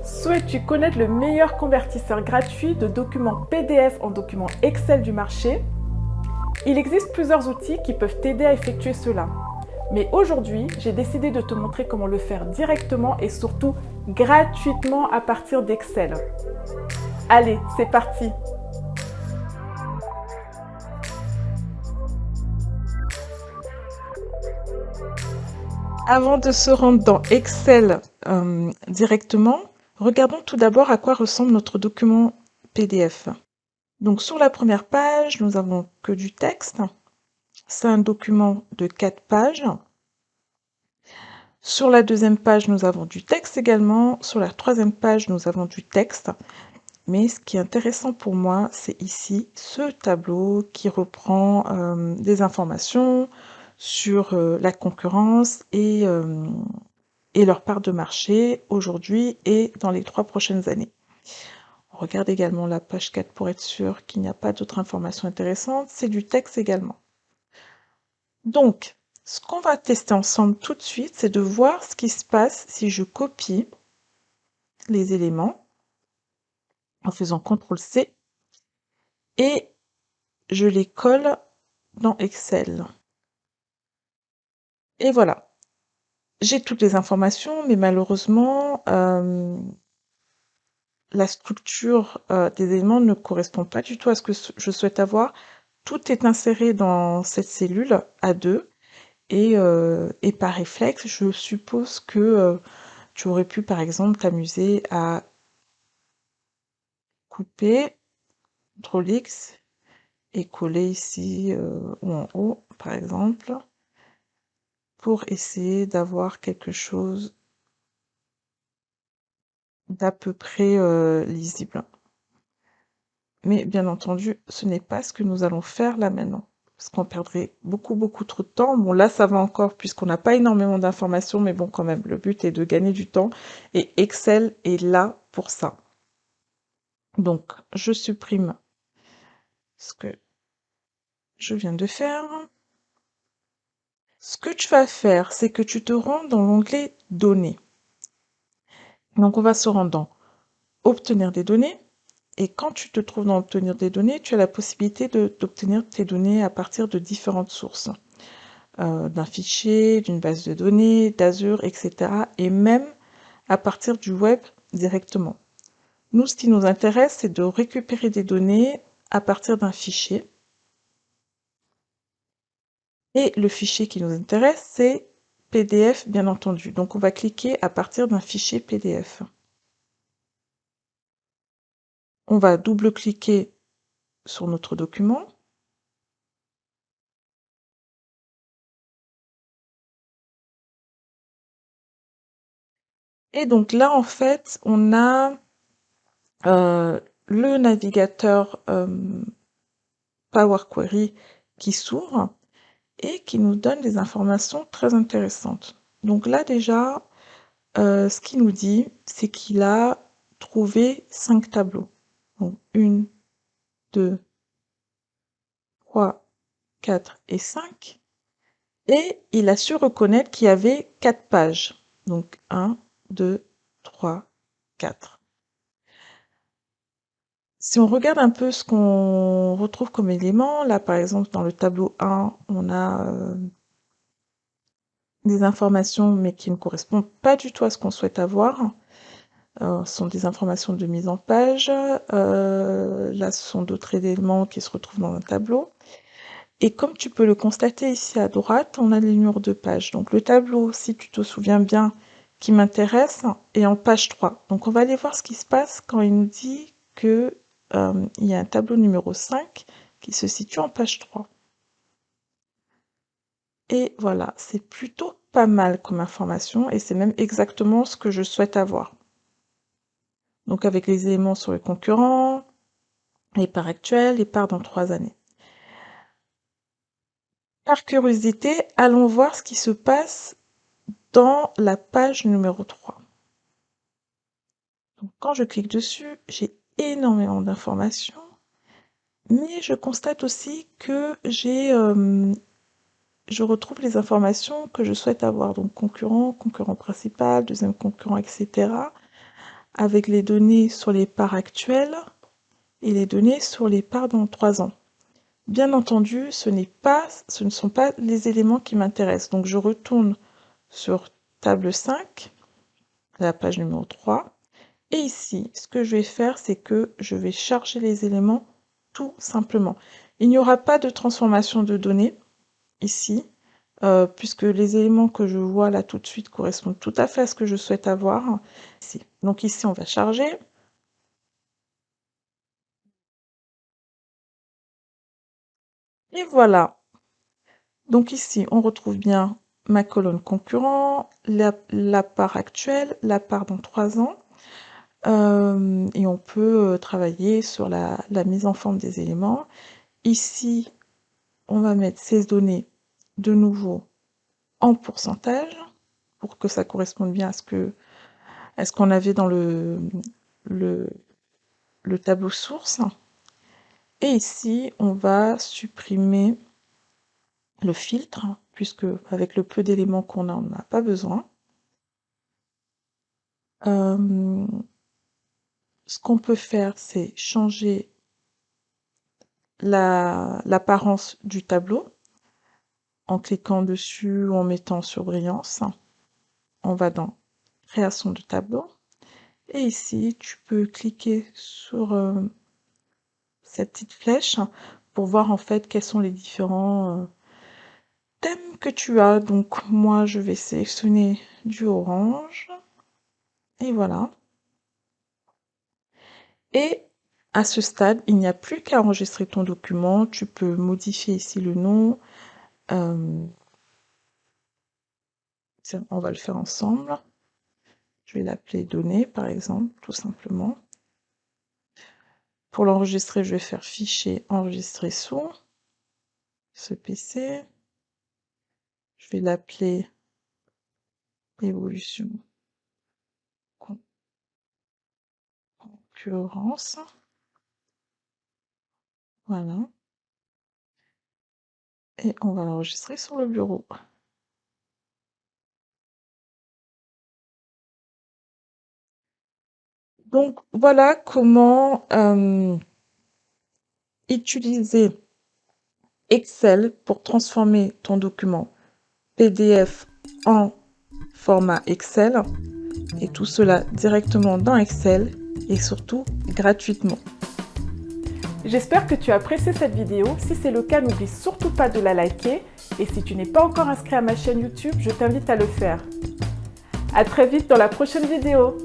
Souhaites-tu connaître le meilleur convertisseur gratuit de documents PDF en documents Excel du marché? Il existe plusieurs outils qui peuvent t'aider à effectuer cela. Mais aujourd'hui, j'ai décidé de te montrer comment le faire directement et surtout gratuitement à partir d'Excel. Allez, c'est parti! Avant de se rendre dans Excel directement, regardons tout d'abord à quoi ressemble notre document PDF. Donc sur la première page, nous avons que du texte. C'est un document de 4 pages. Sur la deuxième page, nous avons du texte également. Sur la troisième page, nous avons du texte. Mais ce qui est intéressant pour moi, c'est ici ce tableau qui reprend des informations sur la concurrence et leur part de marché aujourd'hui et dans les 3 prochaines années. On regarde également la page 4 pour être sûr qu'il n'y a pas d'autres informations intéressantes. C'est du texte également. Donc, ce qu'on va tester ensemble tout de suite, c'est de voir ce qui se passe si je copie les éléments en faisant CTRL-C et je les colle dans Excel. Et voilà. J'ai toutes les informations, mais malheureusement, la structure des éléments ne correspond pas du tout à ce que je souhaite avoir. Tout est inséré dans cette cellule A2 et par réflexe, je suppose que tu aurais pu par exemple t'amuser à couper, CTRL-X et coller ici ou en haut par exemple pour essayer d'avoir quelque chose d'à peu près lisible. Mais bien entendu, ce n'est pas ce que nous allons faire là maintenant, parce qu'on perdrait beaucoup trop de temps. Bon, là, ça va encore, puisqu'on n'a pas énormément d'informations, mais bon, quand même, le but est de gagner du temps, et Excel est là pour ça. Donc, je supprime ce que je viens de faire. Ce que tu vas faire, c'est que tu te rends dans l'onglet « Données ». Donc, on va se rendre dans « Obtenir des données ». Et quand tu te trouves dans Obtenir des données, tu as la possibilité d'obtenir tes données à partir de différentes sources. D'un fichier, d'une base de données, d'Azure, etc. Et même à partir du web directement. Nous, ce qui nous intéresse, c'est de récupérer des données à partir d'un fichier. Et le fichier qui nous intéresse, c'est PDF, bien entendu. Donc, on va cliquer à partir d'un fichier PDF. On va double-cliquer sur notre document. Et donc là, en fait, on a le navigateur Power Query qui s'ouvre et qui nous donne des informations très intéressantes. Donc là, déjà, ce qu'il nous dit, c'est qu'il a trouvé 5 tableaux. Donc 1, 2, 3, 4 et 5. Et il a su reconnaître qu'il y avait 4 pages. Donc 1, 2, 3, 4. Si on regarde un peu ce qu'on retrouve comme éléments, là par exemple dans le tableau 1, on a des informations mais qui ne correspondent pas du tout à ce qu'on souhaite avoir. Ce sont des informations de mise en page. Là, ce sont d'autres éléments qui se retrouvent dans un tableau. Et comme tu peux le constater ici à droite, on a les numéros de page. Donc le tableau, si tu te souviens bien, qui m'intéresse, est en page 3. Donc on va aller voir ce qui se passe quand il nous dit que il y a un tableau numéro 5 qui se situe en page 3. Et voilà, c'est plutôt pas mal comme information et c'est même exactement ce que je souhaite avoir. Donc avec les éléments sur les concurrents, les parts actuelles, les parts dans 3 années. Par curiosité, allons voir ce qui se passe dans la page numéro 3. Donc, quand je clique dessus, j'ai énormément d'informations, mais je constate aussi que je retrouve les informations que je souhaite avoir. Donc concurrent, concurrent principal, deuxième concurrent, etc. avec les données sur les parts actuelles et les données sur les parts dans 3 ans. Bien entendu, ce ne sont pas les éléments qui m'intéressent. Donc je retourne sur table 5, la page numéro 3. Et ici, ce que je vais faire, c'est que je vais charger les éléments tout simplement. Il n'y aura pas de transformation de données ici, puisque les éléments que je vois là tout de suite correspondent tout à fait à ce que je souhaite avoir ici. Donc ici, on va charger. Et voilà. Donc ici, on retrouve bien ma colonne concurrent, la part actuelle, la part dans 3 ans. Et on peut travailler sur la mise en forme des éléments. Ici, on va mettre ces données de nouveau en pourcentage pour que ça corresponde bien à ce qu'on avait dans le tableau source. Et ici, on va supprimer le filtre, puisque avec le peu d'éléments qu'on a, on n'en a pas besoin. Ce qu'on peut faire, c'est changer l'apparence du tableau en cliquant dessus ou en mettant sur brillance. On va dans création de tableau et ici tu peux cliquer sur cette petite flèche pour voir en fait quels sont les différents thèmes que tu as. Donc moi je vais sélectionner du orange et voilà. Et à ce stade, il n'y a plus qu'à enregistrer ton document. Tu peux modifier ici le nom. On va le faire ensemble. Je vais l'appeler données, par exemple, tout simplement. Pour l'enregistrer, je vais faire fichier enregistrer sous ce PC. Je vais l'appeler évolution concurrence. Voilà. Et on va l'enregistrer sur le bureau. Donc voilà comment utiliser Excel pour transformer ton document PDF en format Excel, et tout cela directement dans Excel et surtout gratuitement. J'espère que tu as apprécié cette vidéo. Si c'est le cas, n'oublie surtout pas de la liker. Et si tu n'es pas encore inscrit à ma chaîne YouTube, je t'invite à le faire. À très vite dans la prochaine vidéo.